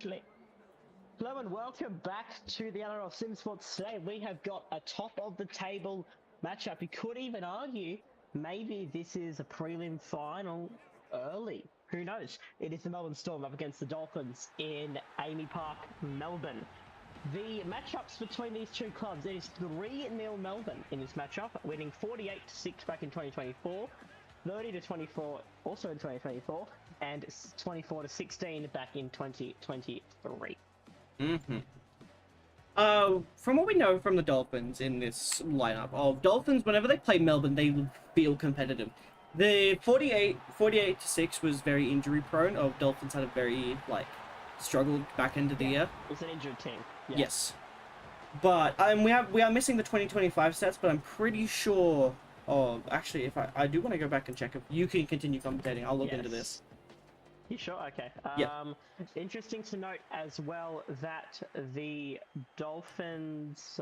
Absolutely. Hello and welcome back to the NRL Sim Sports. Today we have got a top of the table matchup. You could even argue maybe this is a prelim final early. Who knows? It is the Melbourne Storm up against the Dolphins in Amy Park, Melbourne. The matchups between these two clubs, it is 3-0 Melbourne in this matchup, winning 48-6 back in 2024. 30-24 also in 2024, and 24-16 back in 2023. From what we know from the Dolphins in this lineup of Dolphins, whenever they play Melbourne, they feel competitive. The 48-6 was very injury prone. Dolphins had a very struggled back into the year. It's an injured team. Yeah. Yes, but we are missing the 2025 stats, but I'm pretty sure. Oh, actually, if I do want to go back and check, if you can continue commentating, I'll look into this. You sure? Okay. Yeah. Interesting to note as well that the Dolphins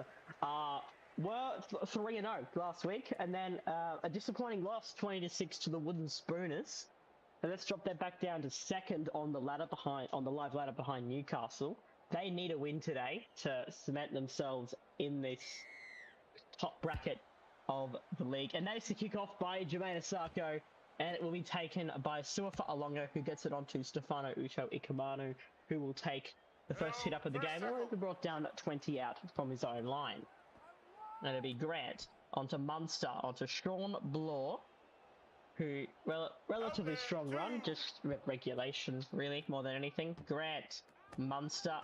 were 3-0 last week, and then a disappointing loss, 20-6 to the Wooden Spooners. And let's drop that back down to second on the live ladder behind Newcastle. They need a win today to cement themselves in this top bracket of the league. And that is the kick off by Jermaine Asako, and it will be taken by Suafa Alongo, who gets it onto Stefano Ucho Ikamanu, who will take the first hit up of the game. And he brought down 20 out from his own line. And it'll be Grant onto Munster, onto Sean Blore, who, relatively strong run, just regulation, really, more than anything. Grant, Munster,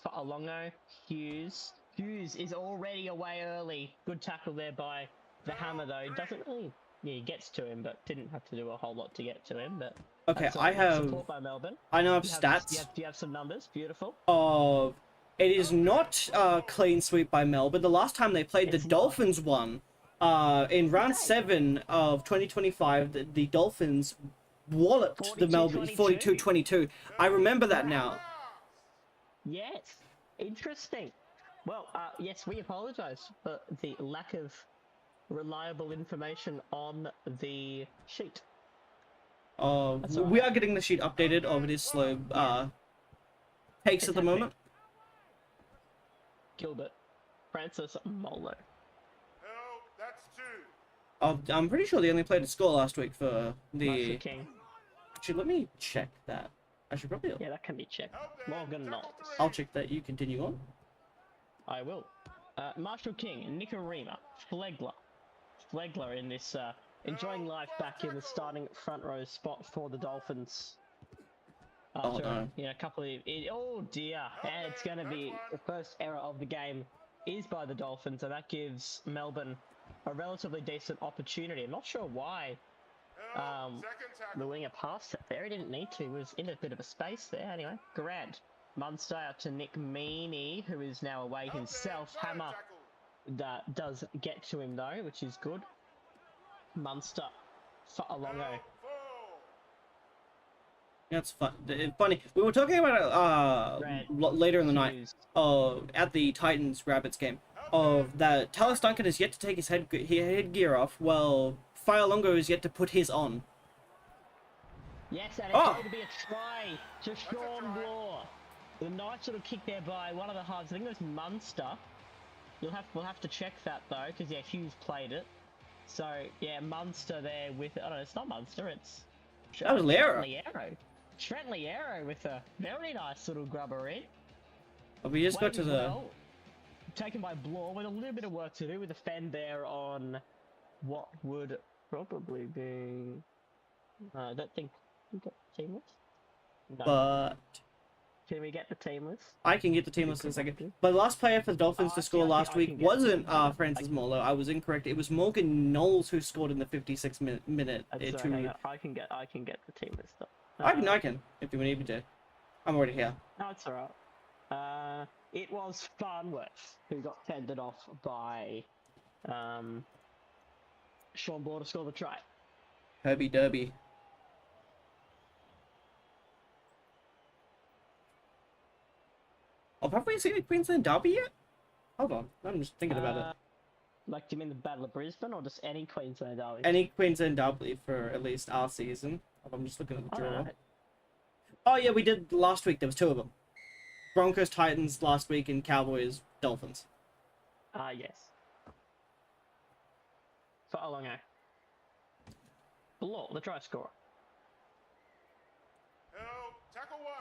for Alongo, Hughes. Hughes is already away early. Good tackle there by the Hammer, though. Doesn't really... Yeah, he gets to him, but didn't have to do a whole lot to get to him. But okay, I have support by Melbourne. I know of stats. Do you have some numbers? Beautiful. It is not clean sweep by Melbourne. The last time they played, the Dolphins won. In round 7 of 2025, the Dolphins walloped the Melbourne 42-22. I remember that now. Yes, interesting. Well, yes, we apologise for the lack of reliable information on the sheet. We are getting the sheet updated. It is slow pace at the moment. Gilbert, Francis Molo. I'm pretty sure they only played a score last week for the King. Actually, let me check that. I should probably... Yeah, that can be checked. Morgan Knowles. I'll check that. You continue on. I will. Marshall King, Nicarima, Flegler in this, enjoying life back in the starting front row spot for the Dolphins. After, a couple of... oh, dear. And it's going to be the first error of the game is by the Dolphins, and that gives Melbourne a relatively decent opportunity. I'm not sure why the winger passed it there. He didn't need to. He was in a bit of a space there. Anyway, Grant. Munster out to Nick Meaney, who is now away himself. Hammer does get to him, though, which is good. Munster for Alongo. That's funny. We were talking about it later in the night at the Titans-Rabbits game. That Tallis Duncan has yet to take his headgear off, while Alongo is yet to put his on. Yes, and it's going to be a try to Sean Blore. The nice little kick there by one of the halves. I think it was Munster. We'll have to check that though, because Hughes played it. So yeah, Munster there with it's not Munster. It's that was Liero. Trent Liero with a very nice little grubber in. We just got to the taken by Blore with a little bit of work to do with the fend there on what would probably be. I don't think we got team list. No. But can we get the team list? I can get the team list in a second. But the last player for the Dolphins to score last week wasn't Francis Molo. I was incorrect. It was Morgan Knowles who scored in the 56th minute. I can get the team list up. I can if you need me to. I'm already here. No, it's alright. It was Farnworth who got fended off by Sean Blore to score the try. Herbie Derby. Have we seen a Queensland Derby yet? Hold on, I'm just thinking about it. Like, do you mean the Battle of Brisbane or just any Queensland Derby? Any Queensland Derby for at least our season. I'm just looking at the draw. Oh yeah, we did last week. There was 2 of them. Broncos, Titans last week, and Cowboys, Dolphins. Yes. For Alongo. Law, the try scorer.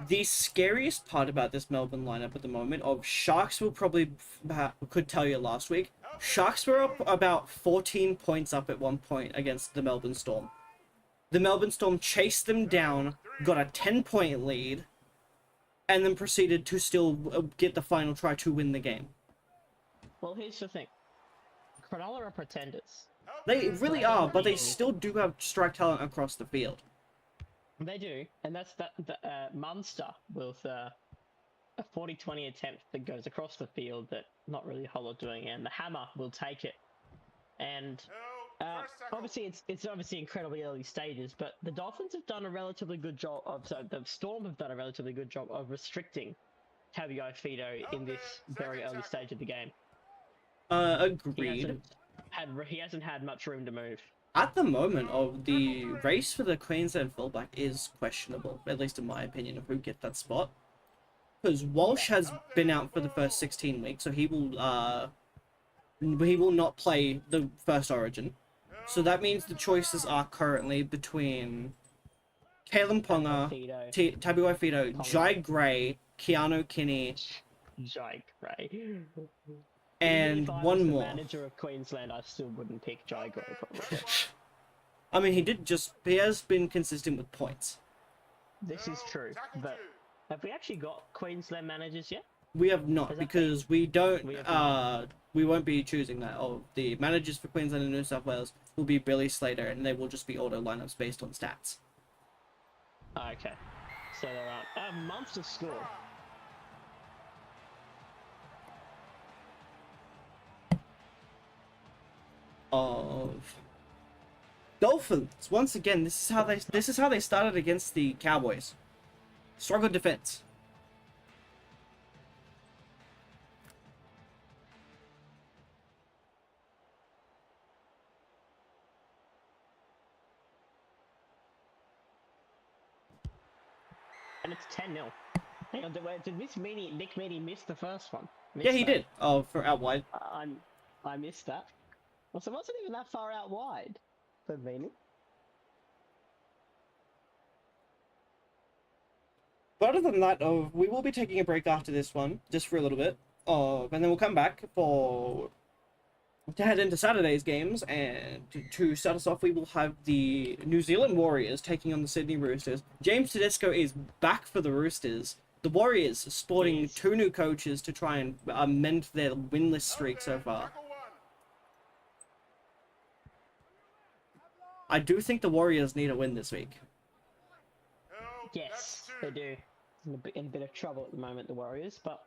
The scariest part about this Melbourne lineup at the moment, of Sharks will probably could tell you last week. Sharks were up about 14 points up at one point against the Melbourne Storm. The Melbourne Storm chased them down, got a 10-point lead, and then proceeded to still get the final try to win the game. Well, here's the thing. Cronulla are pretenders. They really are, but they still do have strike talent across the field. They do, and that's Munster with a 40-20 attempt that goes across the field that not really a whole lot doing, and the Hammer will take it. And obviously, it's obviously incredibly early stages, but the Dolphins have done a relatively good job of. So the Storm have done a relatively good job of restricting Tabuai-Fidow in this very early stage of the game. Agreed. He hasn't had much room to move. At the moment, of the race for the Queensland fullback is questionable, at least in my opinion, of who gets that spot. Because Walsh has been out for the first 16 weeks, so he will not play the first Origin. So that means the choices are currently between Kalen Ponga, Tabuai-Fidow, Jai Gray, Keanu Kinney, Jai Gray. and one more. Manager of Queensland, I still wouldn't pick Jai Gray probably. I mean, he has been consistent with points. This is true, but have we actually got Queensland managers yet? We have not, because we don't. We won't be choosing that. Oh, the managers for Queensland and New South Wales will be Billy Slater, and they will just be auto lineups based on stats. Okay, so there are a month to score. Of Dolphins. Once again, this is how they started against the Cowboys. Struggled defense. And it's 10-0. Hang on, did Nick Meaney miss the first one? Yeah, he did. Oh, for out wide. I missed that. Also, it wasn't even that far out wide for Meaney. But other than that, we will be taking a break after this one, just for a little bit. And then we'll come back to head into Saturday's games, and to start us off, we will have the New Zealand Warriors taking on the Sydney Roosters. James Tedesco is back for the Roosters. The Warriors sporting two new coaches to try and mend their winless streak so far. I do think the Warriors need a win this week. Yes, they do. In a bit of trouble at the moment, the Warriors, but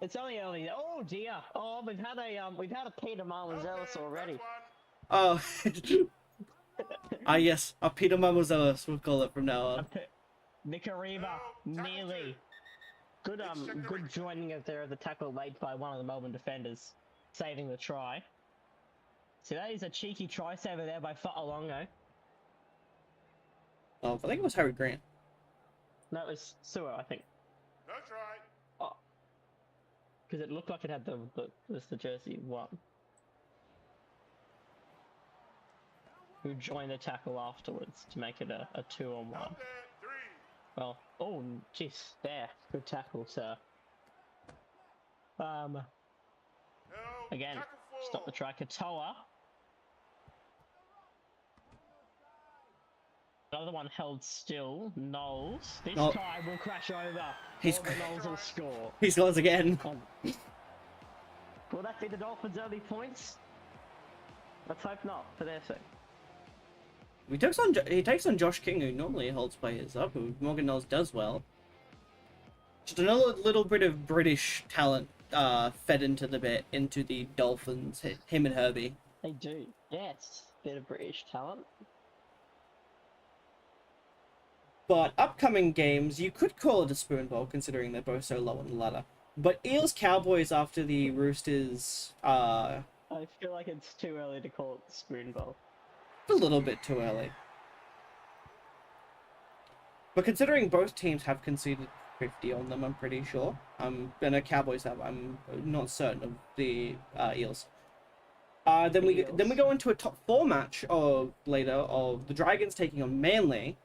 it's only early. Oh dear! Oh, we've had a Peter Marmazelis already. Oh, yes, a Peter Marmazelis, we'll call it from now on. Nicarima, nearly. Good joining of the tackle late by one of the Melbourne defenders, saving the try. So that is a cheeky try saver there by Fa'alongo. Oh, I think it was Harry Grant. No, it was Sewer, I think. No try. Oh, because it looked like it had the jersey 1. Who joined the tackle afterwards to make it a 2-on-1. Well, oh, jeez, there, good tackle, sir. Again, stop the try. Katoa. Another one held still. Knowles. This time will crash over. Knowles will score. He scores again. Will that be the Dolphins' early points? Let's hope not, for their sake. He takes on Josh King, who normally holds players up, who Morgan Knowles does well. Just another little bit of British talent fed into the Dolphins, him and Herbie. They do, yes. Bit of British talent. But upcoming games, you could call it a spoon bowl, considering they're both so low on the ladder. But Eels Cowboys after the Roosters, I feel like it's too early to call it the spoon bowl. A little bit too early. But considering both teams have conceded 50 on them, I'm pretty sure. And the Cowboys have. I'm not certain of the Eels. Then we go into a top 4 match later of the Dragons taking on Manly.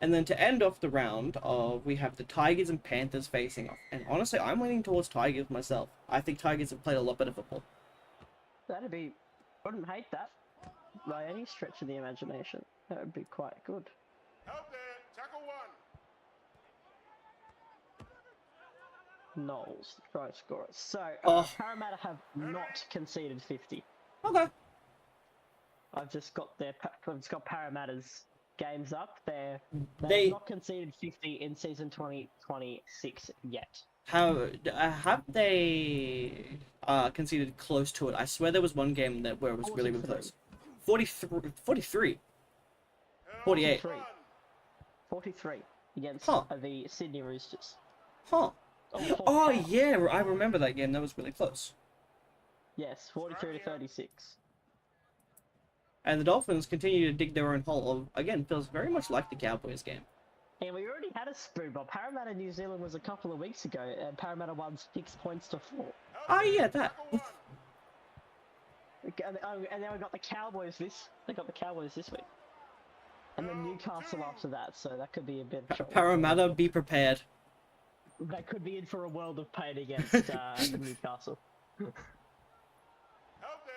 And then to end off the round we have the Tigers and Panthers facing off. And honestly, I'm leaning towards Tigers myself. I think Tigers have played a lot better football. Wouldn't hate that by any stretch of the imagination. That would be quite good. Out there, tackle one. Knowles, try scorer. So, Parramatta have not conceded 50. Okay. I've just got Parramatta's games up. They've not conceded 50 in season 2026 yet. Have they conceded close to it? I swear there was one game where it was really, really close. 43. 48. 43 against the Sydney Roosters. Huh. Oh, yeah, I remember that game. That was really close. Yes, 43 to 36. And the Dolphins continue to dig their own hole. Again, feels very much like the Cowboys game. And we already had a spoon, but Parramatta New Zealand was a couple of weeks ago, and Parramatta won 6 points to 4. Oh, yeah, that. And then we got the Cowboys this week. And then Newcastle after that, so that could be a bit of trouble. Parramatta, be prepared. That could be in for a world of pain against Newcastle.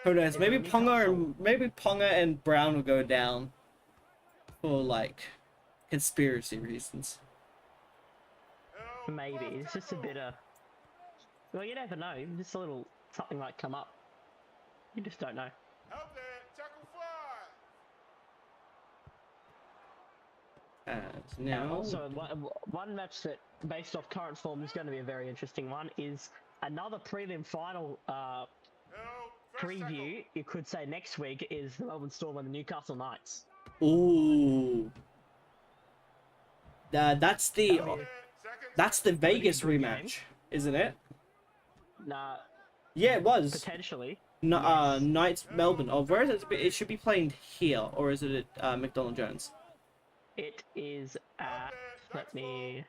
Who knows? Maybe Ponga and Brown will go down for like conspiracy reasons. Maybe it's just a bit of. Well, you never know. Just a little something might come up. You just don't know. Out there, tackle fly. And now, also one match that, based off current form, is going to be a very interesting one. Is another prelim final preview. You could say next week is the Melbourne Storm and the Newcastle Knights. ooh, that's the Vegas rematch, isn't it? Nah. Yeah, it was. Potentially. No, yes. Knights Melbourne. Oh, where is it? It should be playing here, or is it at McDonald Jones? It is at. Let me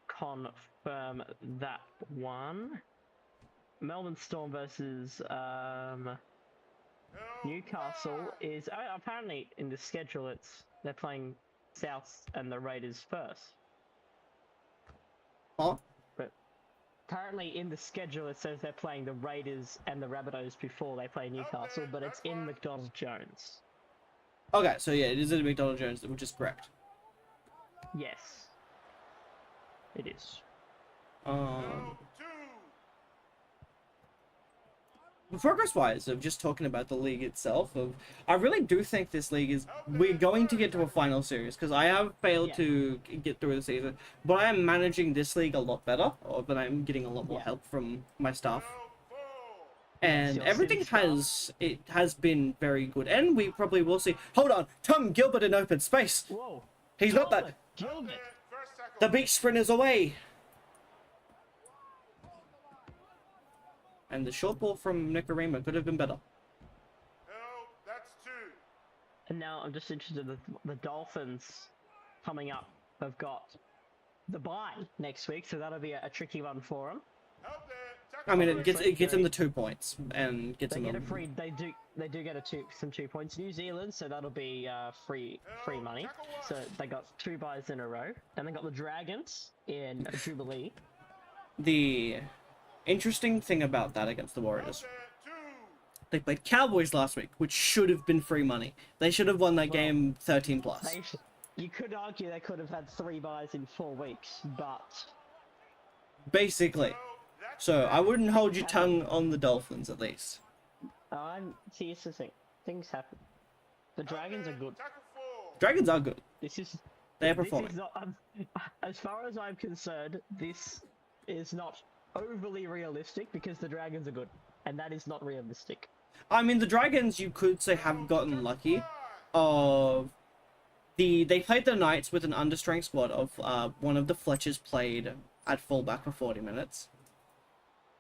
confirm that one. Melbourne Storm versus Newcastle is apparently in the schedule. They're playing South and the Raiders first. Huh? But apparently in the schedule it says they're playing the Raiders and the Rabbitohs before they play Newcastle, but it's in McDonald Jones. Okay, so yeah, it is at McDonald Jones, which is correct. Yes, it is. Progress-wise, of just talking about the league itself, I really do think this league we're going to get to a final series, because I have failed to get through the season, but I am managing this league a lot better, but I'm getting a lot more help from my staff. And everything has been very good, and we probably will see. Hold on, Tom Gilbert in open space. Whoa, He's not that. Gilbert. The beach sprinter's away. And the short ball from Nicarima could have been better. No, that's 2. And now I'm just interested in the Dolphins coming up. They've got the bye next week, so that'll be a tricky one for them. Out there, tackle. I mean, it gets them the 2 points and gets They them. get a free. They do get some 2 points. New Zealand, so that'll be free money. So they got 2 buys in a row, and they got the Dragons in Jubilee. The interesting thing about that against the Warriors, they played Cowboys last week, which should have been free money. They should have won that game 13 plus. You could argue they could have had 3 buys in 4 weeks, but basically. So I wouldn't hold your tongue on the Dolphins, at least. See, it's the thing. Things happen. The Dragons are good. Dragons are good. They're performing. This is not, as far as I'm concerned, this is not overly realistic because the Dragons are good, and that is not realistic. I mean, the Dragons, you could say, have gotten lucky. They played the Knights with an understrength squad of one of the Fletchers played at fullback for 40 minutes.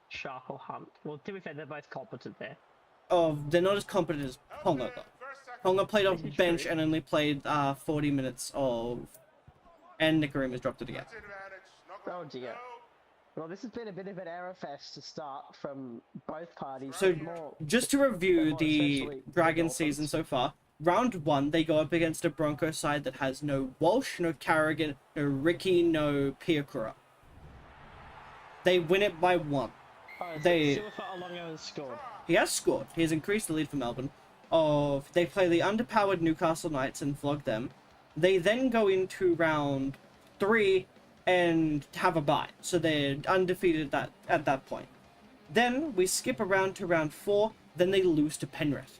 Shark or Hunt. Well, to be fair, they're both competent there. They're not as competent as Ponga, though. Ponga played off bench and only played 40 minutes of... And Nicarima's dropped it again. Oh dear. Well, this has been a bit of an error fest to start from both parties. So, more, just to review more the especially the Dragon Dolphins. season so far, round 1, they go up against a Broncos side that has no Walsh, no Carrigan, no Ricky, no Piakura. They win it by 1. Oh, they- Suafa-Alongo has scored. He has scored. He has increased the lead for Melbourne. They play the underpowered Newcastle Knights and flog them. They then go into round 3 and have a bye. So they're undefeated at that point. Then we skip around to round 4. Then they lose to Penrith.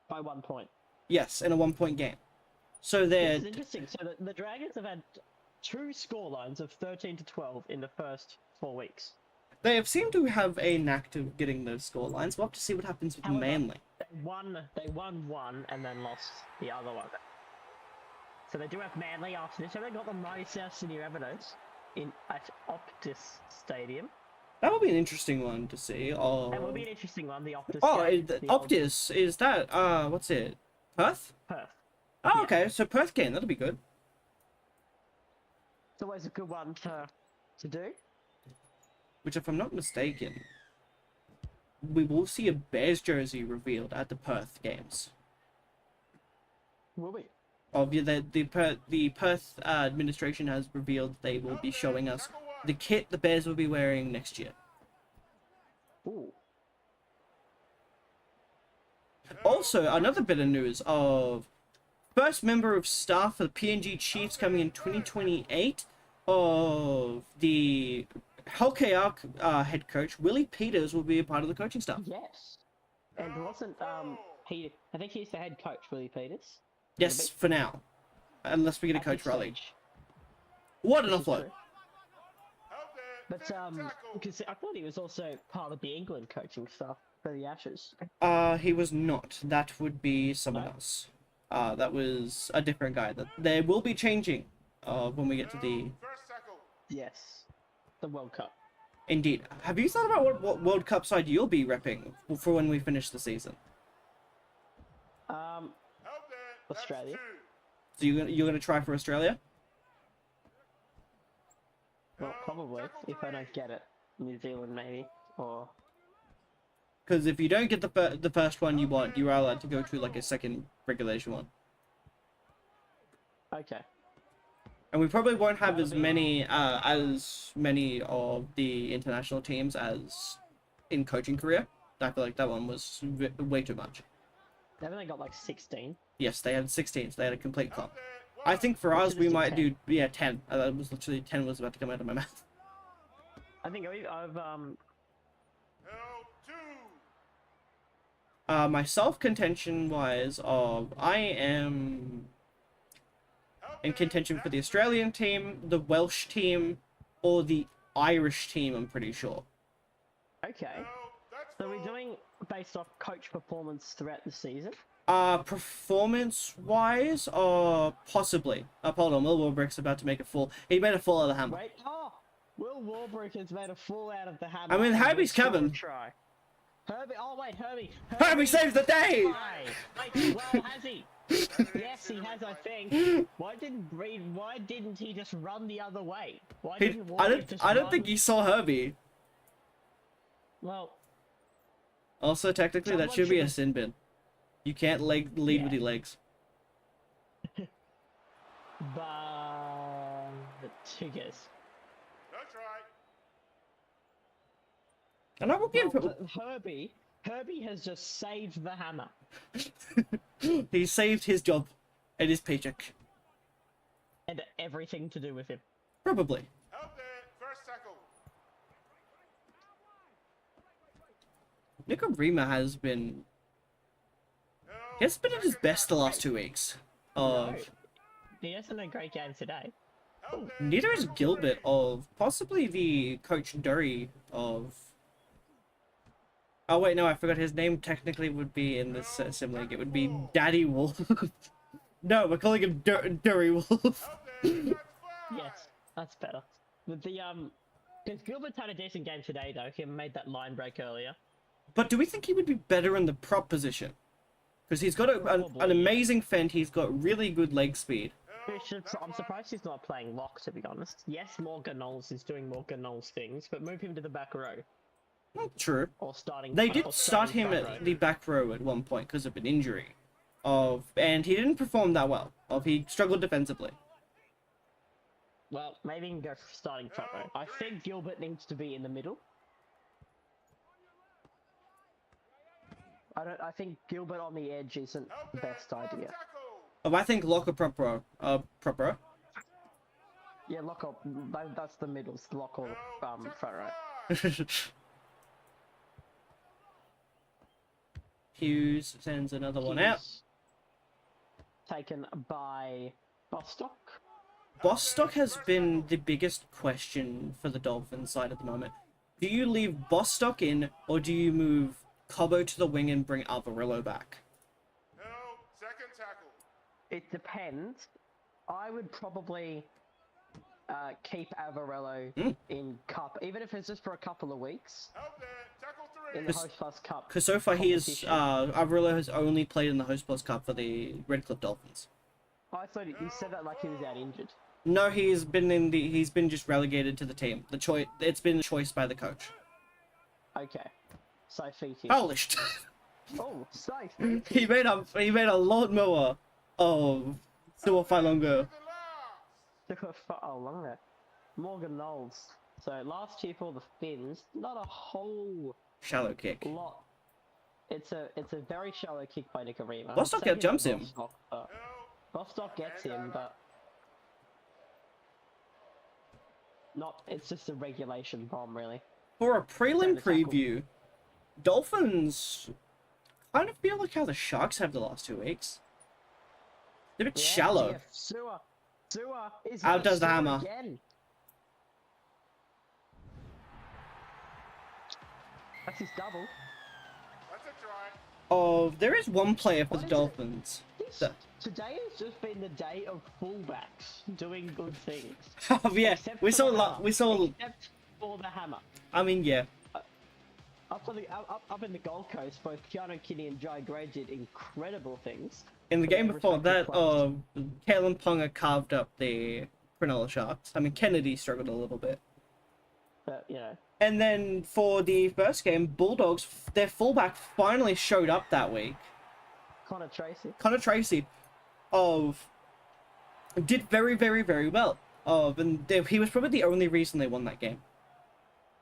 By 1 point. Yes, in a 1-point game. So This is they're... interesting. So the Dragons have had 2 scorelines of 13-12 in the first 4 weeks. They have seemed to have a knack of getting those score lines. We'll have to see what happens with However, Manly. They won one and then lost the other one. So they do have Manly after this. So they got the nicest new evidence at Optus Stadium. That will be an interesting one to see. That will be an interesting one. The Optus. Oh, game, the old Optus, is that, what's it? Perth? Perth. Oh, Yeah. okay, so Perth game, that'll be good. It's always a good one to do. Which, if I'm not mistaken, we will see a Bears jersey revealed at the Perth games. Will we? The Perth administration has revealed they will be showing us the kit the Bears will be wearing next year. Ooh. Also, another bit of news of first member of staff for the PNG Chiefs coming in 2028 of the LKR head coach Willie Peters will be a part of the coaching staff. Yes. And wasn't he? I think he's the head coach, Willie Peters. Yes, for now, unless we get a At coach this rally. stage. What an This is offload! true. But because I thought he was also part of the England coaching staff for the Ashes. He was not. That would be someone No? else. That was a different guy. That there will be changing. When we get to the First tackle. Yes. The World Cup. Indeed. Have you thought about what World Cup side you'll be repping for when we finish the season? Held there. That's Australia. 2. So you're gonna try for Australia? Well, probably if I don't get it, New Zealand maybe, or Because if you don't get the first one you want, you are allowed to go to like a second regulation one. okay. And we probably won't have as many of the international teams as in coaching career. I feel like that one was way too much. They've only got like 16. Yes, they had 16, so they had a complete Held comp. there. I think for We ours should've we done might 10. do 10. That was literally 10 was about to come out of my mouth. I think I've Held 2. Myself contention wise, I am Held in there. contention for the That's Australian team, the Welsh team, or the Irish team. I'm pretty sure. okay. Held. That's So we're 4. doing based off coach performance throughout the season. Performance wise, possibly. Hold on, Will Warbrick's about to make a fall. He made a fall out of the hammer. Wait, Will Warbrick has made a fall out of the hammer. I mean, and Herbie's will score a coming. Try. Herbie, Herbie. Herbie saves the day! Try. Wait, well, has he? Yes, he has, I think. Why didn't he just run the other way? Why didn't Warbrick just I don't run- think he saw Herbie. Well, Also, technically, that Someone should be a should've- sin bin. You can't lead Yeah. with your legs. but two guess. That's right. And I will give Well, Herbie has just saved the hammer. he saved his job and his paycheck. And everything to do with him. Probably. Held there. First tackle. Nikorima has been... He hasn't been at his best the last 2 weeks. No, he hasn't had a great game today. Held there. Neither is Gilbert of possibly the Coach Durry of... Oh wait, no, I forgot his name technically would be in this sim league. It would be Daddy Wolf. No, we're calling him Durry Wolf. Held there. That's 5. Yes, that's better. But because Gilbert's had a decent game today though, he made that line break earlier. But do we think he would be better in the prop position? Because he's got an Probably. amazing fend, he's got really good leg speed. I'm surprised he's not playing lock, to be honest. Yes, Morgan Knowles is doing Morgan Knowles things, but move him to the back row Not true. or starting. They or did start starting him front at row. the back row at one point because of an injury. And he didn't perform that well. He struggled defensively. Well, maybe he can go for starting front row. I think Gilbert needs to be in the middle. I think Gilbert on the edge isn't the best idea. I think lock or prop row. Prop row. Yeah, lock up. That's the middle. It's lock or front row. Hughes sends another one out. Taken by Bostock. Bostock has been the biggest question for the Dolphins side at the moment. Do you leave Bostock in, or do you move Cobbo to the wing and bring Alvarillo back? No, second tackle. It depends. I would probably keep Alvarillo in Cup, even if it's just for a couple of weeks Help there. Tackle three. in the Host Plus Cup. Because so far he is, competition. Alvarillo has only played in the Host Plus Cup for the Redcliffe Dolphins. I thought you said that like he was out injured. No, he's been just relegated to the team. It's been a choice by the coach. Okay. So Fiti. Polished. Oh, safe. he made a lawnmower of Suafailongo. Oh, long there. Morgan Knowles. So last year for the Finns, not a whole Shallow kick. lot. It's a very shallow kick by Nicarima. Bostock outjumps him. Bostock gets him, but not. It's just a regulation bomb, really. For a prelim Turn the tackle. preview, Dolphins kind of feel like how the Sharks have the last 2 weeks. They're a bit shallow. Yeah, Sewer is Outdoes the gonna hammer. score again. That's his double. That's a try. Oh, there is one player for What the is it? Dolphins. Today has just been the day of fullbacks doing good things. Oh yeah, Except we for saw the hammer. we saw. Except for the hammer. I mean, yeah. Up in the Gold Coast, both Keanu Kinney and Jai Gray did incredible things. In the for game their before that, respective Kalen Ponga carved up the Cronulla Sharks. I mean, Kennedy struggled a little bit. But, you know, And then for the first game, Bulldogs, their fullback finally showed up that week. Connor Tracy. Connor Tracy did very, very, very well. He was probably the only reason they won that game.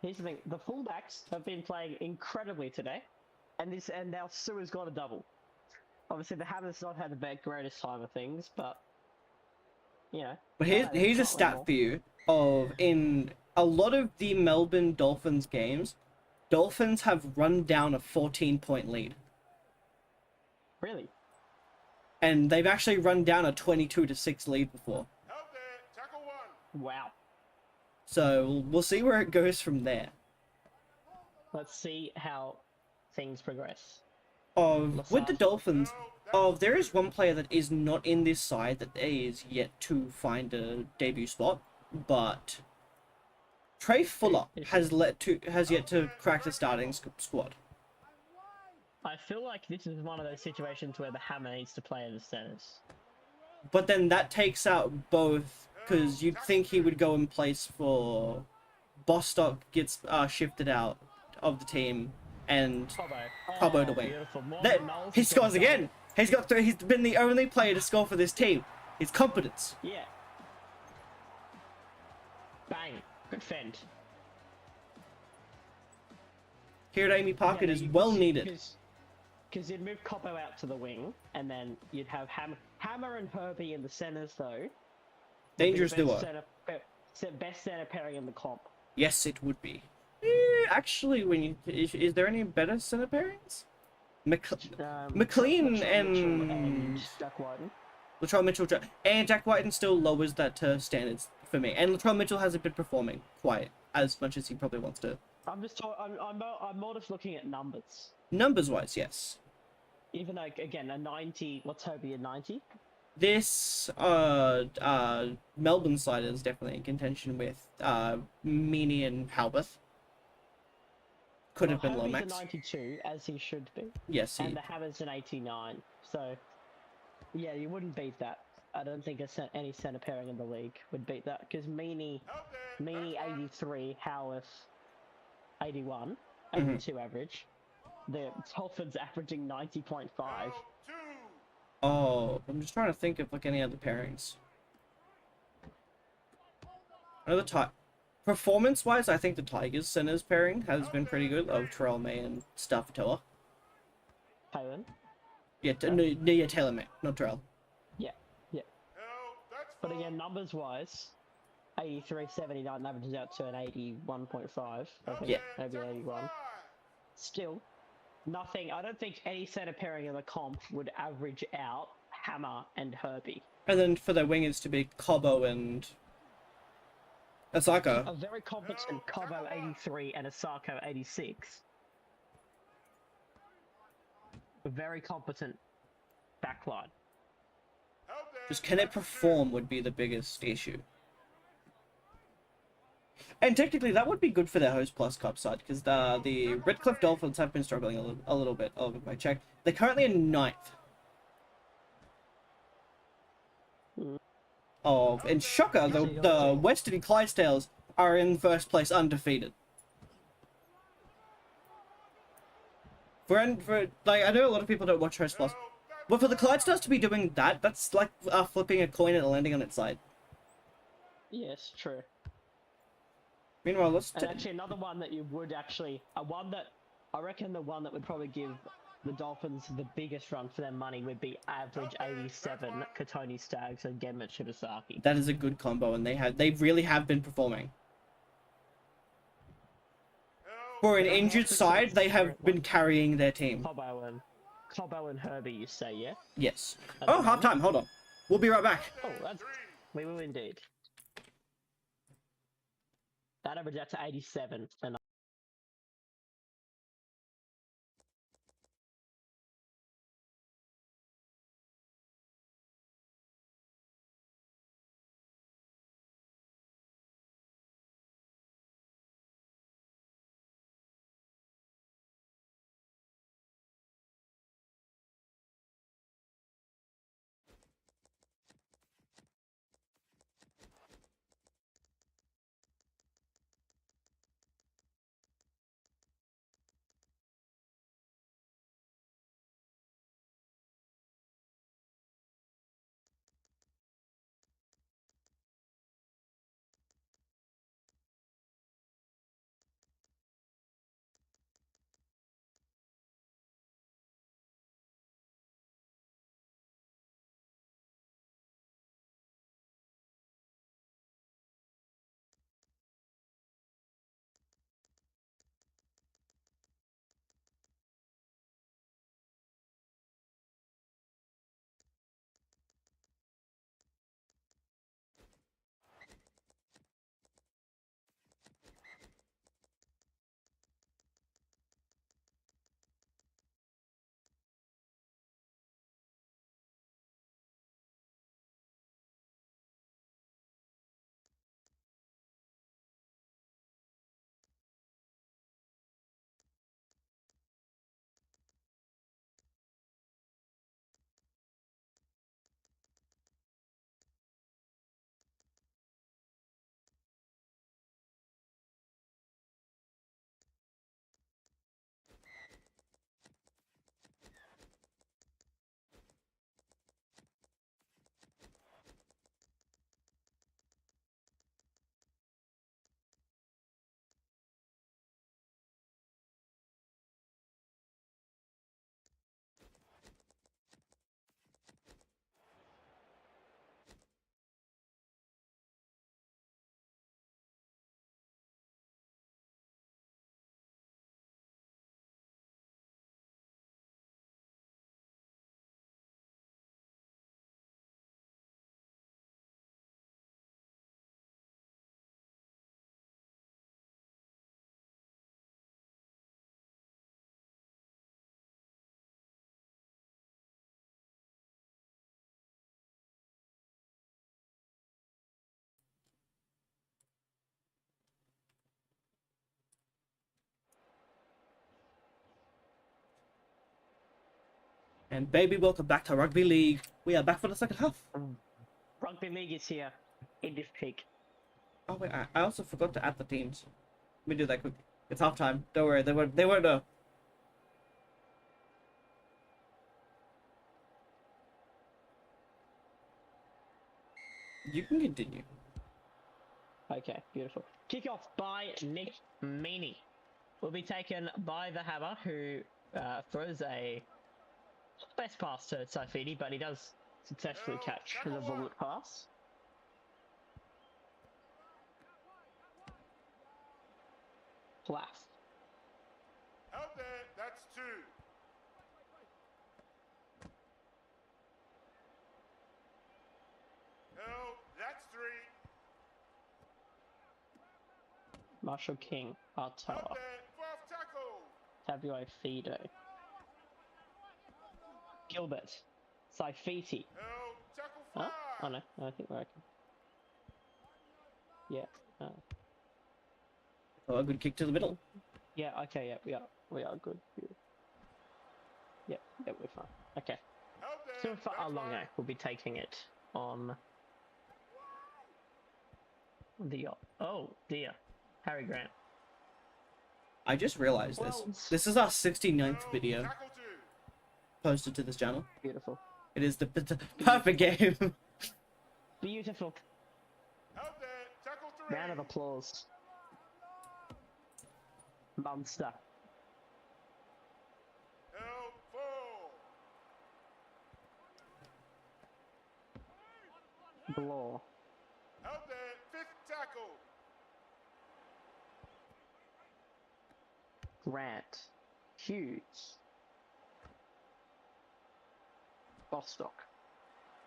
Here's the thing: the fullbacks have been playing incredibly today, and now Sua's got a double. Obviously, the Hammer's not had the greatest time of things, but you know. But here's a stat for you in a lot of the Melbourne Dolphins games, Dolphins have run down a 14-point lead. Really? And they've actually run down a 22-6 lead before. Help there. Tackle one. Wow. So we'll see where it goes from there. Let's see how things progress. With the Dolphins, there is one player that is not in this side that is yet to find a debut spot, but Trey Fuller has yet to crack the starting squad. I feel like this is one of those situations where the Hammer needs to play in the centers. But then that takes out both, because you'd think he would go in place for Bostock gets shifted out of the team and Cobbo to win. Beautiful. He scores again. He's been the only player to score for this team. His competence. Yeah. Bang. Good fend. Here at Amy Park, it is well needed. Because you'd move Cobbo out to the wing, and then you'd have Hammer and Herbie in the centers, though. Dangerous duo. Best center pairing in the comp. Yes, it would be. Actually, is there any better center pairings? McLean and Jack Whiten. Latrell Mitchell and Jack Whiten still lowers that to standards for me. And Latrell Mitchell hasn't been performing quite as much as he probably wants to. I'm more just looking at numbers. Numbers wise, yes. Even like again a 90. What's Herbie a 90? This Melbourne side is definitely in contention with Meany and Halbeth. Could have been Herbie's Lomax. a 92, as he should be. Yes, And the Hammer's an 89. So, yeah, you wouldn't beat that. I don't think any centre pairing in the league would beat that because Meany Held it. That's one. 83, Howarth 81, Mhm. 82 average. The Dolphins averaging 90.5. Held two. Oh, I'm just trying to think of like any other pairings. Another type. Performance-wise, I think the Tigers centers pairing has been pretty good. Of Terrell May and Staffatoa. Taylor? Yeah, yeah, Taylor May, not Terrell. Yeah, yeah. Held. That's But four. again, numbers-wise, 83, 79 averages out to an 81.5. I Held think Yeah. it. maybe Tackle 81. five. Still, nothing. I don't think any centre pairing in the comp would average out Hammer and Herbie. And then for their wingers to be Cobo and Asako. A very competent Cobo 83 and Asako 86. A very competent backline. Held it. Just can it That's two. perform would be the biggest issue. And technically, that would be good for their Host Plus Cup side, because the Redcliffe Dolphins have been struggling a little bit. Oh, if I check. They're currently in 9th. And shocker, the Western Clydesdales are in first place undefeated. Like, I know a lot of people don't watch Host Plus, but for the Clydesdales to be doing that, that's like flipping a coin and landing on its side. Yes, true. Meanwhile, let's And actually, another one that you would actually, I reckon the one that would probably give the Dolphins the biggest run for their money would be average 87 Katoni Staggs and Genma Shibasaki. that is a good combo, and they really have been performing. For an injured side, they have been carrying their team. Cobo and Herbie, you say, yeah? Yes. Oh, half time. Hold on. We'll be right back. Oh, we will indeed. That average out to 87, and And baby, welcome back to Rugby League. We are back for the second half. Rugby League is here in this peak. Oh wait, I also forgot to add the teams. Let me do that quick. It's half time. Don't worry, they won't know. You can continue. Okay, beautiful. Kickoff by Nick Meaney. Will be taken by the Hammer, who throws a best pass to Saifidi, but he does successfully catch the bullet pass. Plath. Held there. That's 2. Held. That's 3. Marshall King, Held Artoa, there. 4th tackle. Tabio Fido, Gilbert, Saifiti. Held. Tackle 5. Huh? Oh no, I think we're okay. Yeah. Oh, a good kick to the middle. Yeah, okay, yeah, we are good. Yeah, we're fine. Okay. Held there. So for That's Alongo, 1. we'll be taking it on the... Oh, dear. Harry Grant. I just realized Well, this is our 69th Held. video Tackle 2. posted to this channel. Beautiful. It is the perfect game. Beautiful. Held there. Tackle 3. Round of applause. Munster. Held. 4. Blore. Held there. 5th tackle. Grant. Hughes. Bostock.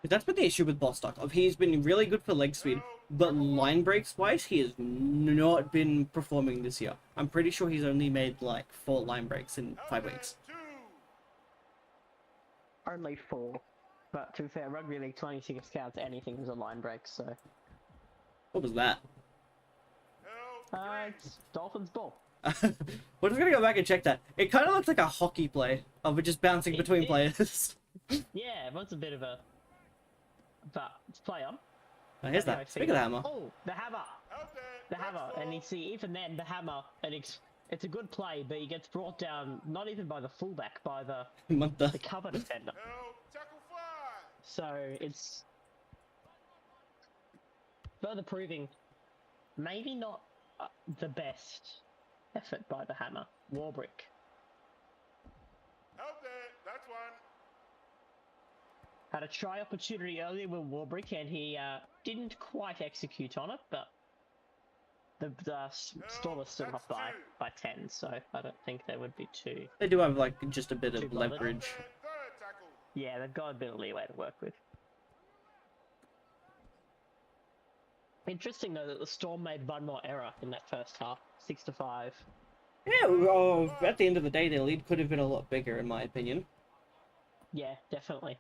That's been the issue with Bostock. He's been really good for leg speed, but line breaks wise, he has not been performing this year. I'm pretty sure he's only made like 4 line breaks in 5 weeks. 2. Only 4. But to be fair, Rugby League 26 counts anything as a line break, so... What was that? Held. It's Dolphins ball. We're just gonna go back and check that. It kind of looks like a hockey play of it just bouncing It between is. players. Yeah, it was a bit of a... But, let's play on. Oh, here's Anyway, that. Speak of the hammer. Oh, the hammer. Held there. The That's hammer. 4. And you see, even then, the hammer, and it's a good play, but he gets brought down, not even by the fullback, by the Munster. cover defender. Held. Tackle 5. So, it's further proving maybe not the best effort by the hammer. Warbrick. Held there. That's 1. Had a try opportunity earlier with Warbrick, and he didn't quite execute on it, but the Stormers still that's off by 10, so I don't think there would be too... They do have like just a bit Too of bothered. leverage. There. 3rd tackle. Yeah, they've got a bit of leeway to work with. Interesting though that the Storm made one more error in that first half, 6-5. Yeah, well, at the end of the day, their lead could have been a lot bigger, in my opinion. Yeah, definitely.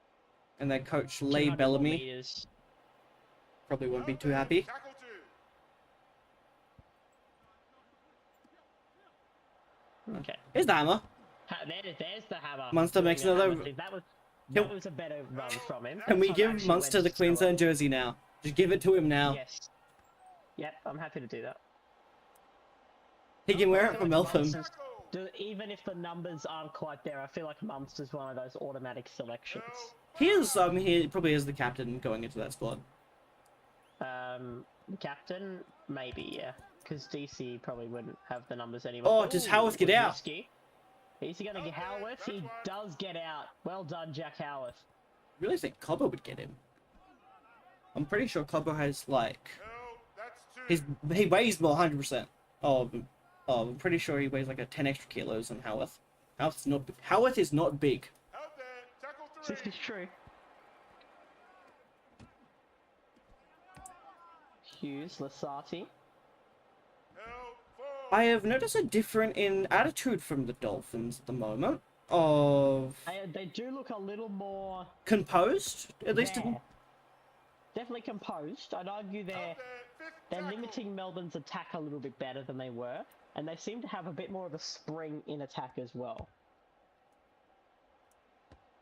And their coach, Leigh 200 Bellamy, meters. probably won't be Held too there. happy. Tackle 2. Okay. Here's the hammer. There's the hammer. Munster doing makes the another- hammer thing. That was a better run from him. Can we Tom give actually Munster went the slower. Queensland jersey now? Just give it to him now. Yes. Yep, I'm happy to do that. He can wear it I for feel like Melbourne. Munster's- Even if the numbers aren't quite there, I feel like Munster's one of those automatic selections. He probably is the captain going into that squad. Captain, maybe, yeah. Because DC probably wouldn't have the numbers anymore. Oh, does Howarth get was out? risky. Is he going to get Howarth? He does get out. Well done, Jack Howarth. I really think Cobbo would get him. I'm pretty sure Cobbo has like Held. That's 2. he weighs more 100%. Oh, I'm pretty sure he weighs like a 10 extra kilos than Howarth. Howarth is not big. Held there. Tackle 3. This is true. Hughes, Lasati. Held. 4. I have noticed a difference in attitude from the Dolphins at the moment. Of They do look a little more... composed, at least. there. Definitely composed. I'd argue Held there. 5th they're tackle. limiting Melbourne's attack a little bit better than they were. And they seem to have a bit more of a spring in attack as well.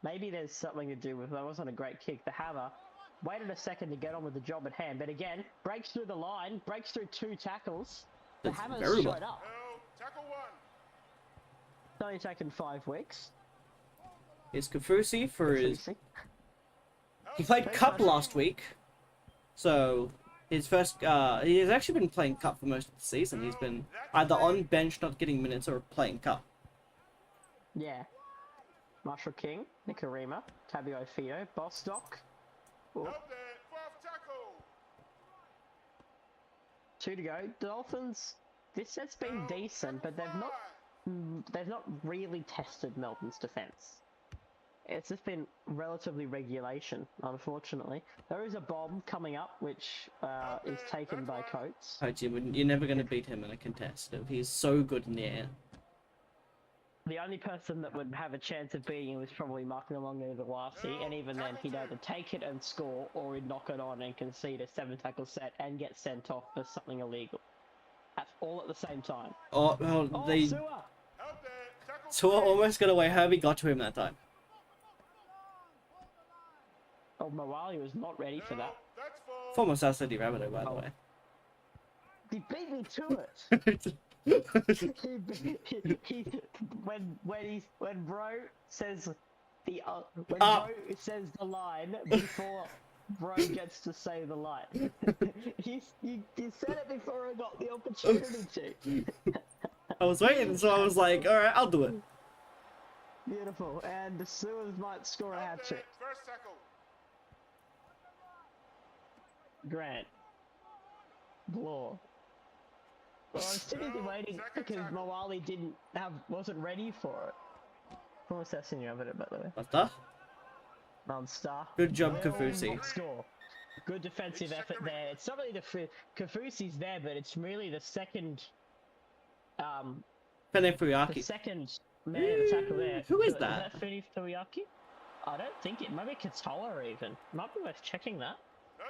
Maybe there's something to do with... That wasn't a great kick. The hammer waited a second to get on with the job at hand, but again, breaks through the line, breaks through 2 tackles. The That's hammer's very straight well. up. Held. Tackle 1. It's only taken 5 weeks. Here's Kafusi for his... Kafusi. He played Very Cup nice. last week. So, his first... he has actually been playing Cup for most of the season. He's been either on bench, not getting minutes, or playing Cup. Yeah. Marshall King, Nicarima, Tabio Fido, Bostock. Oh, Held there. 4th tackle. 2 to go. Dolphins, this set's been decent, but they've not really tested Melbourne's defence. It's just been relatively regulation, unfortunately. There is a bomb coming up, which is taken by Coates. Coach, you're never going to beat him in a contest. He's so good in the air. The only person that would have a chance of beating him was probably Mark Nalonga, and even then he'd either take it and score, or he'd knock it on and concede a 7-tackle set and get sent off for something illegal. That's all at the same time. Oh, well, Oh, they... Sewer! Held there. Tackle Tua 3. almost got away. Herbie got to him that time. Oh, Mawali was not ready for that. That's 4. Former South City Rabbitoh, by the Oh. way. He beat me to it! when Bro says Bro says the line before Bro gets to say the line. you said it before I got the opportunity to. I was waiting, so I was like, alright, I'll do it. Beautiful, and the Sewers might score a Held hat there. trick. 1st tackle. Grant. Bloor. Well, I'm still busy waiting because Mawali wasn't ready for it. Former South Senior Rabbitoh, by the way. What's that? Non-star. Good job, Will Kafusi. not score. Good defensive effort there. It's not really Kafusi's there, but it's really the second Pene the Fuyaki. second man to tackle there. Who is Is that? that Funi Fuyaki? I don't think it. Maybe Katola even. Might be worth checking that. No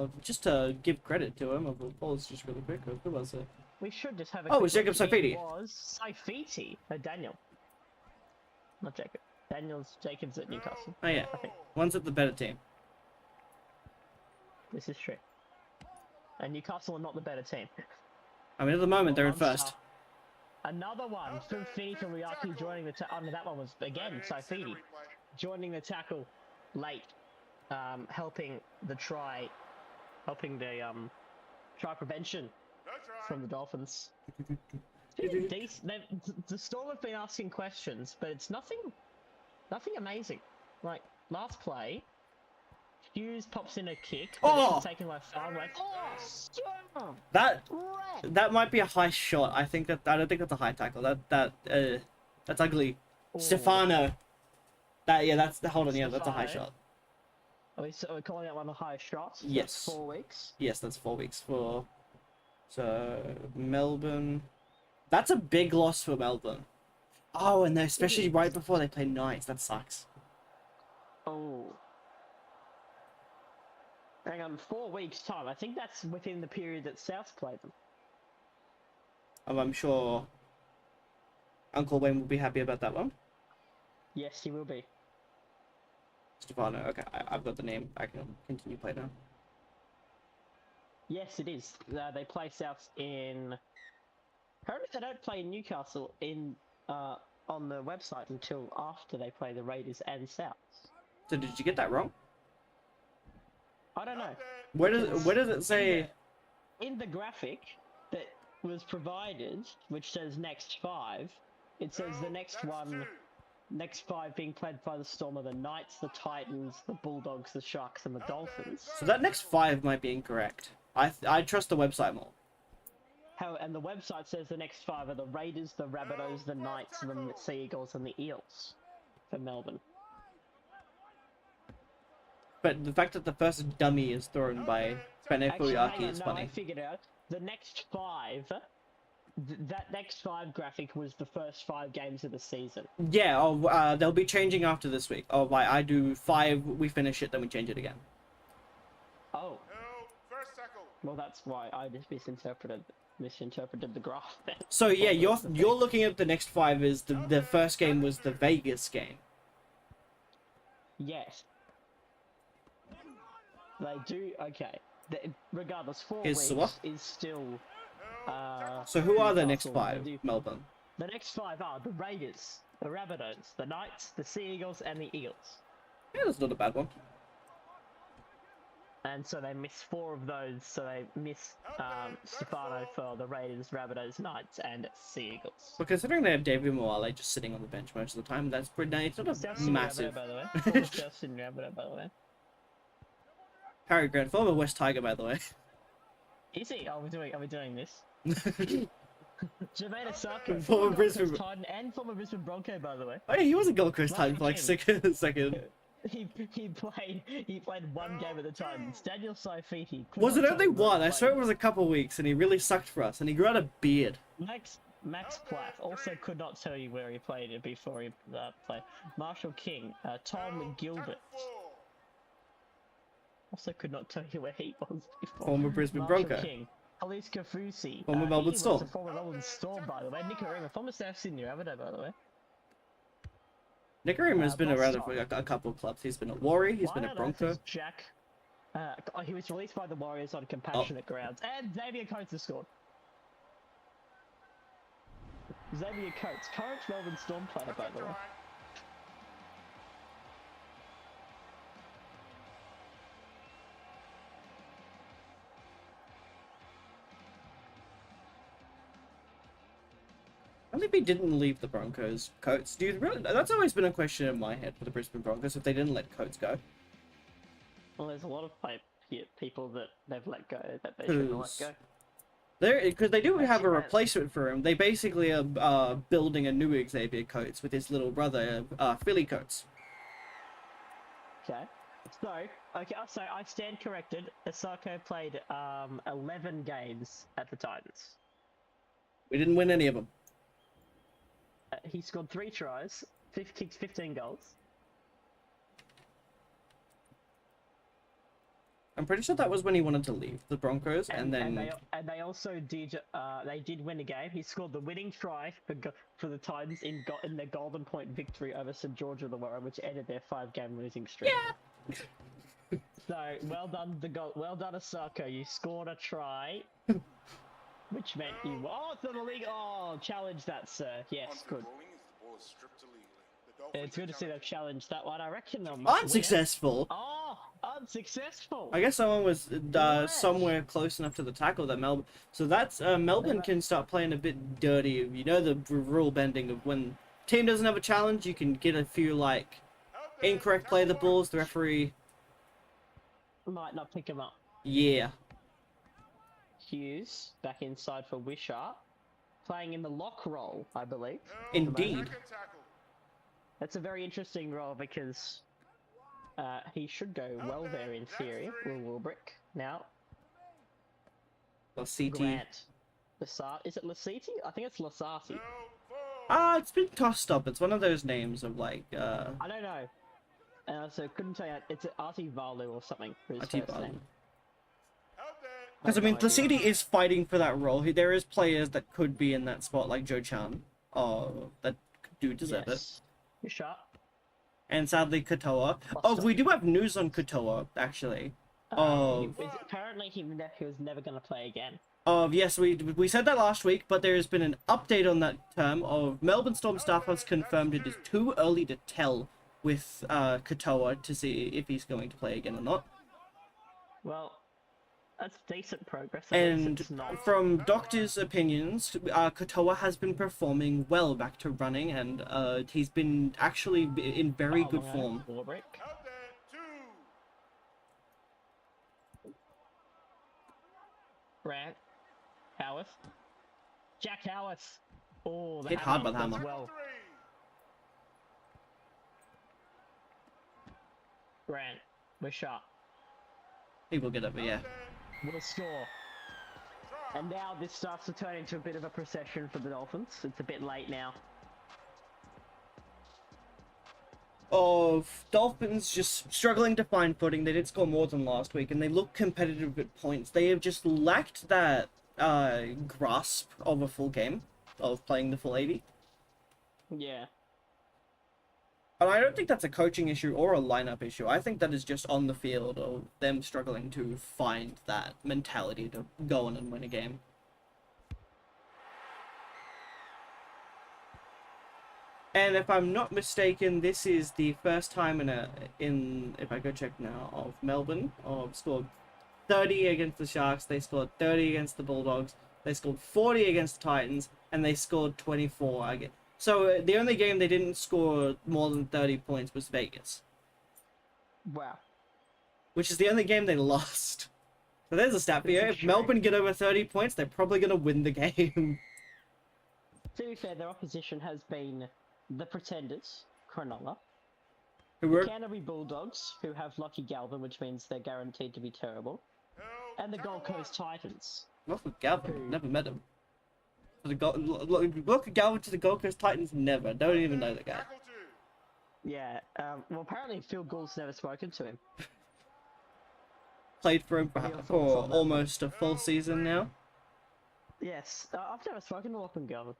try. Just to give credit to him, I'll pause just really quick. Who was it? We should just have a. Oh, quick it's Jacob look. Saifiti. It was Saifiti. Daniel. Not Jacob. Jacob's at Newcastle. Oh yeah, I think. one's at the better team. This is true. And Newcastle are not the better team. I mean, at the moment they're in Non-star. first. Another one. Fini Fuyaki joining the tackle. That one was again Saifiti joining the tackle late, helping the try prevention No try. from the Dolphins. The Storm have been asking questions, but it's nothing amazing. Like last play, Hughes pops in a kick, but Oh! it's taken by Farm. Like, oh, Storm! That might be a high shot. I don't think that's a high tackle. That's ugly. Oh. Stefano. Hold on, yeah, that's a high Stefano. shot. Are we calling that one the highest shot? So Yes. that's 4 weeks. Yes, that's 4 weeks for. So Melbourne. That's a big loss for Melbourne. Oh, and especially right before they play Knights. That sucks. Oh. Hang on, 4 weeks time. I think that's within the period that South played them. I'm sure Uncle Wayne will be happy about that one. Yes, he will be. Stefano. Okay, I've got the name. I can continue play now. Yes, it is. They play South in. Apparently, they don't play Newcastle on the website until after they play the Raiders and South. So did you get that wrong? I don't know. Where does it say? In the graphic that was provided, which says next 5, it says the next next 5 being played by the Storm are the Knights, the Titans, the Bulldogs, the Sharks, and the Dolphins. So that next 5 might be incorrect. I trust the website more. And the website says the next 5 are the Raiders, the Rabbitohs, the Knights, the Sea Eagles, and the Eels for Melbourne. But the fact that the first dummy is thrown by Pene Actually, Fuyaki hang on, is no, funny. I figured out. The next 5, that next 5 graphic was the first 5 games of the season. Yeah, they'll be changing after this week. Oh, right, I do 5, we finish it, then we change it again. Oh, Held. 1st tackle. well, that's why I just misinterpreted the graph then. So yeah, Well, you're that's the thing. looking at the next 5 is the first game was the Vegas game. Yes. they do okay. Regardless, 4 Here's weeks Sewer. is still. So who are the next Newcastle, they 5, do- Melbourne? The next 5 are the Raiders, the Rabbitohs, the Knights, the Sea Eagles, and the Eagles. Yeah, that's not a bad one. And so they miss 4 of those. So they miss Stefano for the Raiders, Rabbitohs, Knights, and Sea Eagles. But considering they have David Moale just sitting on the bench most of the time, that's pretty nice. It's not South a Sydney massive. Rabbitoh, by the way. Former South Sydney Rabbitoh, by the way. Harry Grant, former West Tiger, by the way. Is he? Are we doing this? Jermaine Osaka, Former Gold Brisbane- Coast Titan and former Brisbane Bronco, by the way. Oh yeah, he was a Gold Coast Titan for like Marshall second. He played 1 game at the Titans. Daniel Saifiti. Was it only one? I swear it was a couple weeks, and he really sucked for us, and he grew out a beard. Max Plath also could not tell you where he played it before he played. Marshall King, Tom Gilbert also could not tell you where he was before. Former Brisbane Marshall Bronco. King. Police Kafusi. Former Melbourne he Storm. Was a former Melbourne Storm, by the way. Nicarima, former South Sydney Rabbitoh, by the way. Nicarima has been around Boston. for a couple of clubs. He's been at Warrior, he's Why been on at earth Bronco. is Jack. He was released by the Warriors on compassionate grounds, and Xavier Coates has scored. Xavier Coates, current Melbourne Storm player, by the way. I think he didn't leave the Broncos. Coates, do you really? That's always been a question in my head for the Brisbane Broncos if they didn't let Coates go. Well, there's a lot of people that they've let go that they shouldn't let go. Because they do have a Actually, replacement for him. They basically are building a new Xavier Coates with his little brother, Philly Coates. Okay. So I stand corrected. Osako played 11 games at the Titans. We didn't win any of them. He scored 3 tries, kicked 15 goals. I'm pretty sure that was when he wanted to leave the Broncos, and then they also did win a game. He scored the winning try for the Titans in their Golden Point victory over St George of the Warren, which ended their 5-game losing streak. yeah. So well done, well done, Osako. You scored a try, which meant you it's not a league. Oh, challenge that, sir. Yes, good. It's good to see they've challenged that one. I reckon they'll win it. Unsuccessful. Oh, unsuccessful. I guess someone was somewhere close enough to the tackle that Melbourne. So that's Melbourne can start playing a bit dirty. You know the rule bending of when team doesn't have a challenge, you can get a few like incorrect play of the balls. The referee, Might not pick him up. yeah. Hughes back inside for Wishart, playing in the lock role, I believe. Indeed. That's a very interesting role because he should go well there in theory. Will Wilbrick now. CT. Grant. Is it Lasiti? I think it's Lasati. It's been tossed up. It's one of those names of like I don't know. So couldn't tell you. It's Arti Valu or something for his Arti first Valu. name. Because I mean, No idea. Placidi is fighting for that role. There is players that could be in that spot, like Joe Chan, that do deserve it. Yes. Wishart. And sadly, Katoa. Oh, we do have news on Katoa, actually. Apparently he was never going to play again. Yes, we said that last week, but there has been an update on that term of Melbourne Storm staff has confirmed it is too early to tell with Katoa to see if he's going to play again or not. Well, that's decent progress. At least And it's not. from doctors' opinions, Katoa has been performing well back to running, and he's been actually in very good form. Warbrick. Grant. Howarth. Jack Howarth. Oh, the Hit hard by the does hammer. well. Grant. Wishart. He will get it, but yeah. Will score. And now this starts to turn into a bit of a procession for the Dolphins. It's a bit late now. Of Dolphins just struggling to find footing. They did score more than last week, and they look competitive at points. They have just lacked that grasp of a full game, of playing the full 80. Yeah. And I don't think that's a coaching issue or a lineup issue. I think that is just on the field of them struggling to find that mentality to go on and win a game. And if I'm not mistaken, this is the first time if I go check now, of Melbourne scored 30 against the Sharks, they scored 30 against the Bulldogs, they scored 40 against the Titans, and they scored 24 again. So the only game they didn't score more than 30 points was Vegas. Wow. Which is the only game they lost. So there's a stat for you. If Melbourne get over 30 points, they're probably going to win the game. To be fair, their opposition has been the Pretenders, Cronulla, Who the were Canterbury Bulldogs, who have Lucky Galvin, which means they're guaranteed to be terrible, and the Gold Coast Titans. Look at Galvin, never met him. Look at Galvin to the Gold Coast Titans, never. Don't even know the guy. Tackle 2. Yeah, well, apparently Phil Gould's never spoken to him. Played for him What are your for thoughts on that? almost a full season now. Yes, I've never spoken to Lachlan Galvin.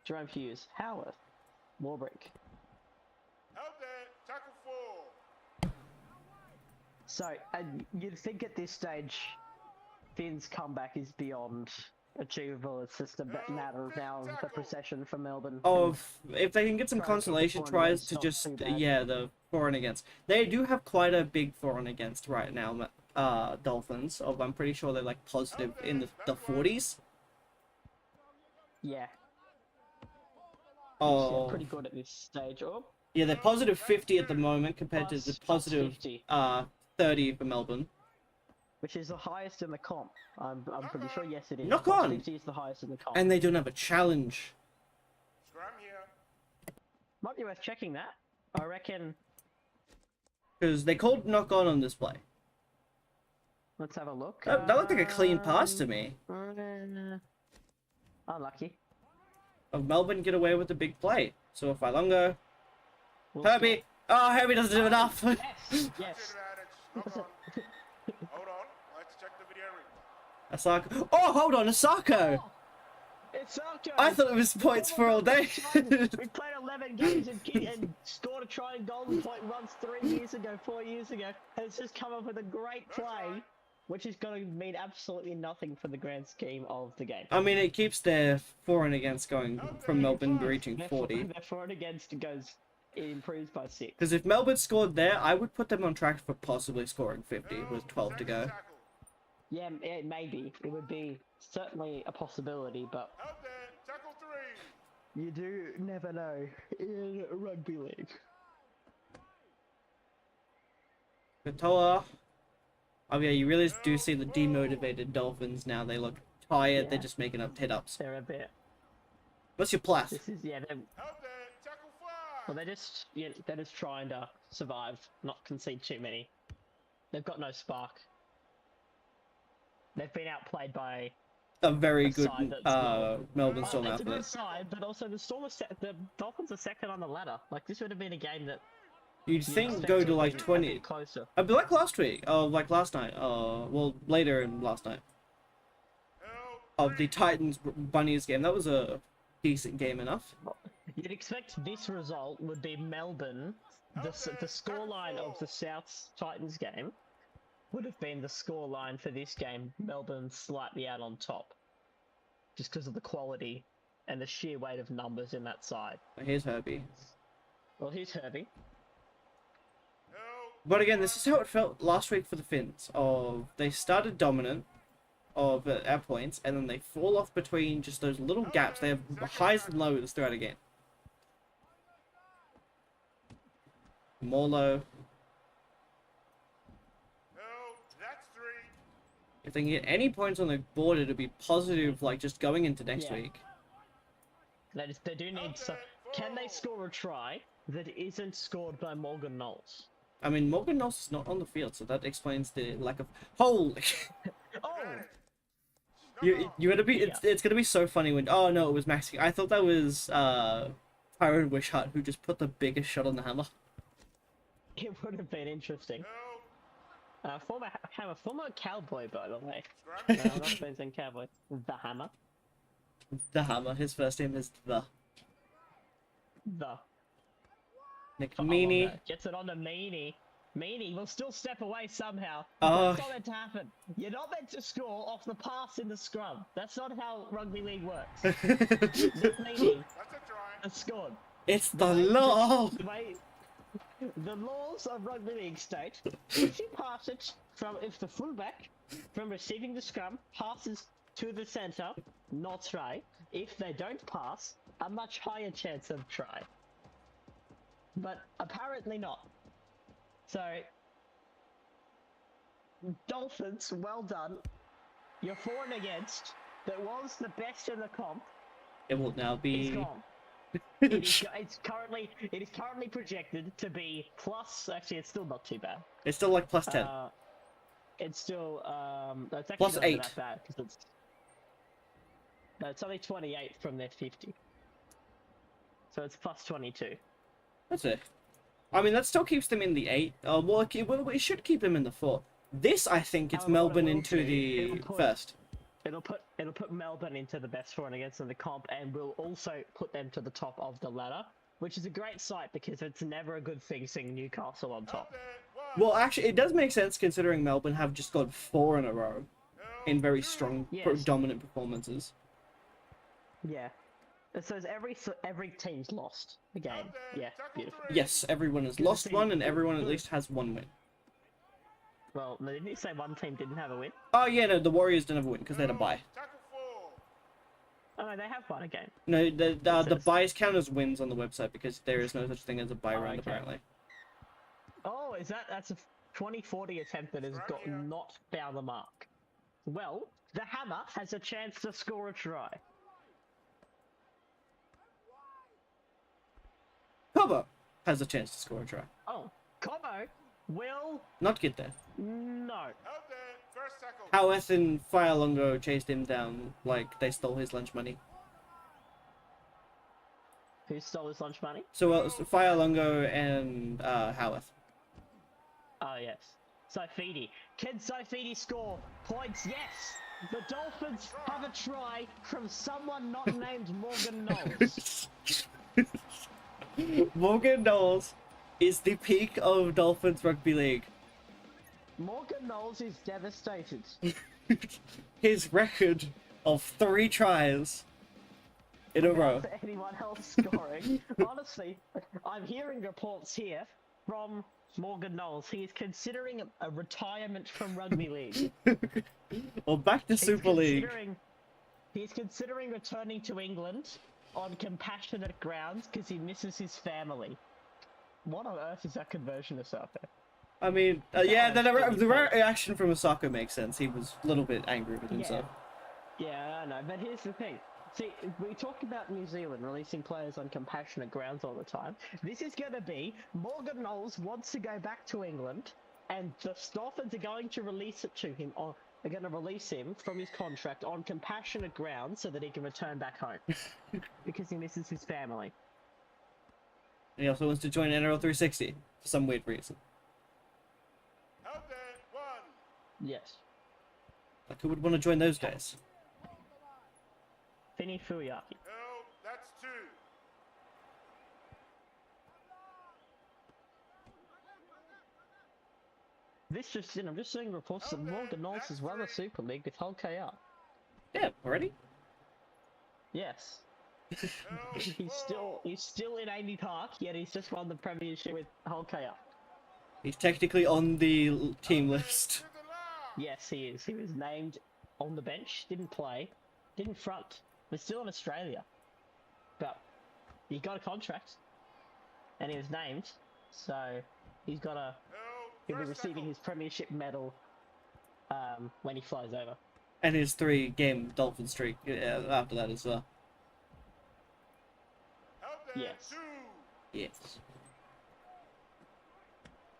Jerome Hughes, Howarth, Warbrick. Held there. Tackle 4. So, and you'd think at this stage, Finn's comeback is beyond achievable. It's just a matter of now the procession for Melbourne. If they can get some Try and keep consolation the for and tries against to not just too bad. the for and against. They do have quite a big for and against right now. Dolphins. I'm pretty sure they're like positive in the 40s. Yeah, Oh, pretty good at this stage. Oh, yeah, they're positive 50 at the moment compared to the plus positive 50, 30 for Melbourne. which is the highest in the comp. I'm pretty sure. Yes, it is. Knock Plus on. 50 is the highest in the comp. And they don't have a challenge. Scrum here. Might be worth checking that. I reckon. Because they called knock on this play. Let's have a look. That looked like a clean pass to me. Unlucky. Of Melbourne get away with the big play. So if Ilongo, We'll Herbie. Oh, Herbie doesn't do enough. score. Yes, yes. Advantage. Knock on. Hold on. Let's check the video replay. Asako. Oh, hold on, Asako. It's Sarko. I thought it was points for all day. We played 11 games and scored a trying golden point once 4 years ago. And it's just come up with a great play, which is going to mean absolutely nothing for the grand scheme of the game. I mean, it keeps their for and against going from Melbourne reaching 40. Their for and against it improves by 6. Because if Melbourne scored there, I would put them on track for possibly scoring 50 with 12 to go. Tackle. Yeah, maybe. It would be certainly a possibility, but Held there. Tackle 3. you do never know in rugby league. Katoa. Oh yeah, you really do see the demotivated Dolphins now. They look tired. Yeah. They're just making up hit-ups. They're a bit. What's your plus? This is Held there. Tackle 5. well, they're just trying to survive, not concede too many. They've got no spark. They've been outplayed by A very a good side that's Melbourne Storm it's a good outfit. side, but also the Dolphins are second on the ladder. Like this would have been a game that You'd you'd think expect go to to have like been a 20. bit closer. I'd be like last week. Oh, like last night. Well, later in last night. Held Of the Titans Bunnies game. That was a decent game enough. You'd expect this result would be Melbourne. The scoreline of the South Titans game would have been the scoreline for this game. Melbourne slightly out on top, just because of the quality and the sheer weight of numbers in that side. Here's Herbie. Well, here's Herbie. Held. But again, this is how it felt last week for the Finns. They started dominant at points, and then they fall off between just those little gaps. They have highs and lows throughout a game. Morlo. Held. That's 3. If they can get any points on the board, it'll be positive, like just going into next Yeah. week. They do need some. Can they score a try that isn't scored by Morgan Knowles? I mean, Morgan Knowles is not on the field, so that explains the lack of. Holy! Oh, You're gonna be. It's gonna be so funny when. Oh no, it was Maxi. I thought that was Tyrone Wishart who just put the biggest shot on the hammer. it would have been interesting. Held. Former cowboy, by the way. Scrum. No, not Benson Cowboy. The Hammer. The hammer. His first name is the. The. Nick Oh, Meaney. Longo gets it on to Meaney. Meaney will still step away somehow. Oh. That's not meant to happen. You're not meant to score off the pass in the scrum. That's not how rugby league works. Nick Meaney That's a try. has scored. It's the law. The laws of rugby league state: if you pass it if the fullback from receiving the scrum passes to the centre, not try. If they don't pass, a much higher chance of try. But apparently not. So, Dolphins, well done. You're for and against. That was the best in the comp. It will now It's be. gone. It's currently projected to be plus. Actually, it's still not too bad. It's still like plus 10. It's still it's actually Plus not 8. that bad because it's only 28 from their 50, so it's plus 22. That's it. I mean, that still keeps them in the 8. Well, it should keep them in the 4. This, I think, it's However, what it Melbourne will into do, the it'll put- first. It'll put Melbourne into the best for and against in the comp, and will also put them to the top of the ladder, which is a great sight because it's never a good thing seeing Newcastle on top. Well, actually, it does make sense considering Melbourne have just got 4 in a row in very strong, Yes. dominant performances. Yeah. So every team's lost a game. Yeah, beautiful. Yes, everyone has lost one, and everyone at least has 1 win. Well, didn't you say one team didn't have a win? Oh, yeah, no, the Warriors didn't have a win because they had a bye. Oh no, they have won a game. No, the says- buys count as wins on the website because there is no such thing as a buy Oh, round, okay. apparently. Oh, that's a 2040 attempt that has not found the mark. Well, the Hammer has a chance to score a try. Cover has a chance to score a try. Oh, Cobo will Not get there. no. Howeth and Fialongo chased him down like they stole his lunch money. Who stole his lunch money? So, Fialongo and Howeth. Oh yes, Saifidi. Can Saifidi score points? Yes. The Dolphins have a try from someone not named Morgan Knowles. Morgan Knowles is the peak of Dolphins rugby league. Morgan Knowles is devastated. His record of 3 tries in a row. For anyone else scoring. Honestly, I'm hearing reports here from Morgan Knowles. He is considering a retirement from rugby league. Well, back to Super League. He's considering returning to England on compassionate grounds because he misses his family. What on earth is that conversion of Osaka? I mean, yeah, the reaction from Osaka makes sense. He was a little bit angry with himself. Yeah, I know, but here's the thing. See, we talk about New Zealand releasing players on compassionate grounds all the time. This is going to be Morgan Knowles wants to go back to England, and the Dolphins are going to release it to him. Are going to release him from his contract on compassionate grounds so that he can return back home because he misses his family. And he also wants to join NRL 360 for some weird reason. Yes. Like, who would want to join those guys? Fini Fuyaki. No, that's 2. I'm just seeing reports that Morgan Knowles has won the Super League with Hull KR. Yeah, already? Yes. he's still in Amy Park, yet he's just won the premiership with Hull KR. He's technically on the team list. Yes, he is. He was named on the bench, didn't play, didn't front, but still in Australia. But he got a contract, and he was named, so he'll be receiving his premiership medal when he flies over. And his 3-game Dolphin streak after that as well. Yes. Yes.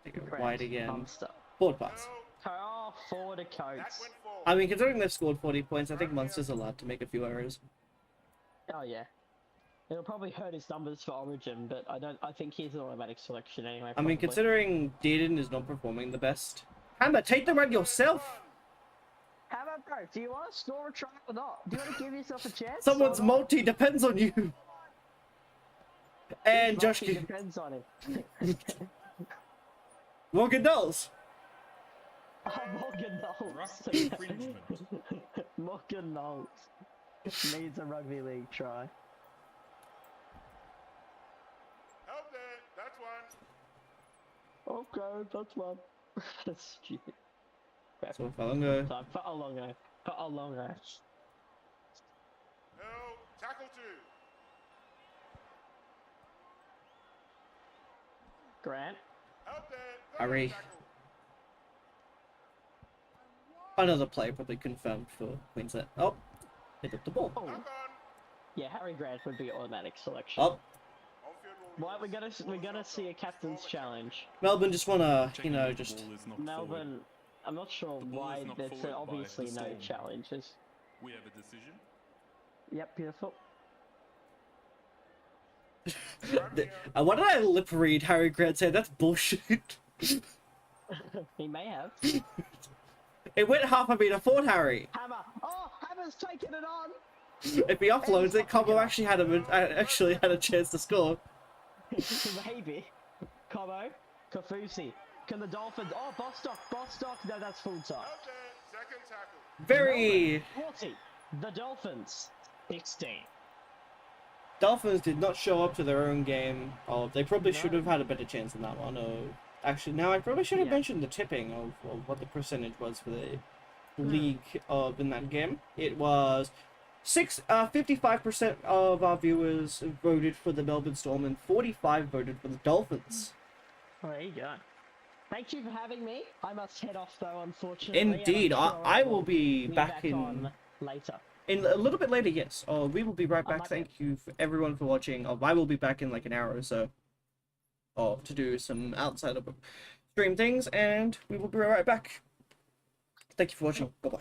Take it wide again. Munster. Forward pass. Oh, forward to Coates. I mean, considering they've scored 40 points, I think Munster's allowed to make a few errors. Oh yeah. It'll probably hurt his numbers for Origin, but I think he's an automatic selection anyway. I mean, probably. considering Dearden is not performing the best. Hammer, take the run yourself! How about bro? Do you want to score a try or not? Do you want to give yourself a chance? Someone's or not? multi depends on you! And Josh Marking depends on him. Morgan Knowles. Oh, Morgan Rough Knowles. infringement. Morgan Knowles needs a rugby league try. Help there. That's one. Okay, that's one. That's stupid. Crap. So Falongo. Time for Alongo. For Alongo. No. Tackle 2. Grant. Help there. Harry. Tackle. Another player probably confirmed for Queensland. Oh, pick up the ball. Oh, Knock on. yeah, Harry Grant would be automatic selection. Oh, On-field rule Why is we gotta see a captain's challenge. Melbourne just wanna, you Checking know, that the just ball is not Melbourne, forward. I'm not sure The ball why is not there's forward by obviously the no Storm. challenges. We have a decision. Yep, beautiful. Why did I lip read Harry Grant say that's bullshit? He may have. It went half a meter forward, Harry. Hammer! Oh, Hammer's taking it on! If he offloads it, Combo actually had a chance to score. Maybe. Cobo, Kafusi. Can the Dolphins... Oh, Bostock! No, that's full time. Help there. Second tackle. Very... 40. The Dolphins. 16. Dolphins did not show up to their own game. Oh, they probably should have had a better chance in that one. Oh, actually, now I probably should have Yeah. mentioned the tipping of what the percentage was for the league in that game. It was 55% of our viewers voted for the Melbourne Storm and 45 voted for the Dolphins. Oh, there you go. Thank you for having me. I must head off though, unfortunately. Indeed, and I'm sure I will we'll be back in on later. a little bit later. Yes. Oh, we will be right back. might Thank you for everyone for watching. I will be back in like an hour or so. To do some outside of stream things, and we will be right back. Thank you for watching. Bye bye.